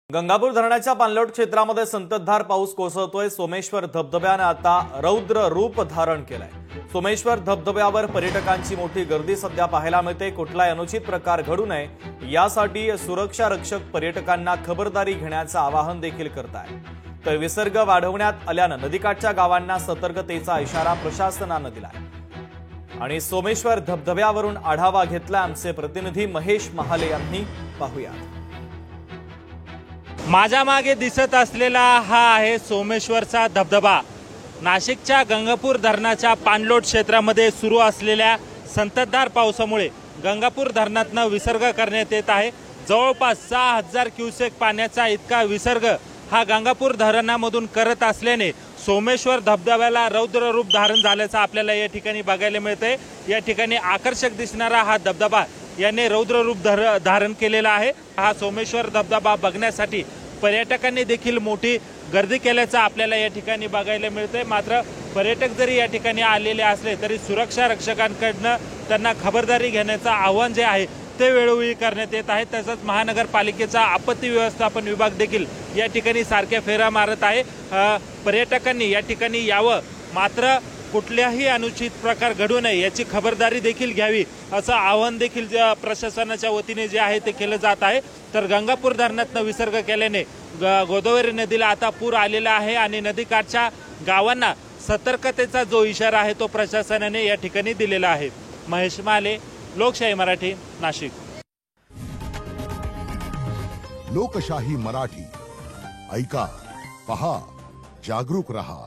गंगापूर धरणाच्या पाणलोट क्षेत्रामध्ये संततधार पाऊस कोसळतोय। सोमेश्वर धबधब्याने आता रौद्र रूप धारण केलंय। सोमेश्वर धबधब्यावर पर्यटकांची मोठी गर्दी सध्या पाहायला मिळते। कुठलाही अनुचित प्रकार घडू नये यासाठी सुरक्षा रक्षक पर्यटकांना खबरदारी घेण्याचं आवाहन देखील करतायत। तर विसर्ग वाढवण्यात आल्यानं नदीकाठच्या गावांना सतर्कतेचा इशारा प्रशासनानं दिलाय। आणि सोमेश्वर धबधब्यावरून आढावा घेतला आमचे प्रतिनिधी महेश महाले यांनी। पाहूया। माझ्या मागे दिसत असलेला हा आहे सोमेश्वरचा धबधबा। नाशिकच्या गंगापूर धरणाच्या पाणलोट क्षेत्रामध्ये सुरू असलेल्या संततधार पावसामुळे गंगापूर धरणातून विसर्ग करण्यात येत आहे। जवळपास 6000 क्युसेक पाण्याचा इतका विसर्ग हा गंगापूर धरणामधून करत असल्याने सोमेश्वर धबधब्याला रौद्र रूप धारण झाल्याचं आपल्याला या ठिकाणी बघायला मिळतंय। या ठिकाणी आकर्षक दिसणारा हा धबधबा याने रौद्र रूप धारण केलेला आहे। हा सोमेश्वर धबधबा बघण्यासाठी पर्यटकांनी देखील मोठी गर्दी केल्याचं आपल्याला या ठिकाणी बघायला मिळतंय। मात्र पर्यटक जरी या ठिकाणी आलेले असले तरी सुरक्षा रक्षकांकडनं त्यांना खबरदारी घेण्याचं आव्हान जे आहे ते वेळोवेळी करण्यात येत आहे। तसंच महानगरपालिकेचा आपत्ती व्यवस्थापन विभाग देखील या ठिकाणी सारख्या फेऱ्या मारत आहे। पर्यटकांनी या ठिकाणी यावं, मात्र कुठल्याही अनुचित प्रकार घडू नये याची खबरदारी देखील घ्यावी असं आवाहन देखील प्रशासनाच्या वतीने जे आहे ते केलं जात आहे। तर गंगापूर धरणातून विसर्ग केल्याने गोदावरी नदीला आता पूर आलेला आहे आणि नदीकाठच्या गावांना सतर्कतेचा जो इशारा आहे तो प्रशासनाने या ठिकाणी दिलेला आहे। महेश माले, लोकशाही मराठी, नाशिक। लोकशाही मराठी ऐका, पहा, जागरूक रहा।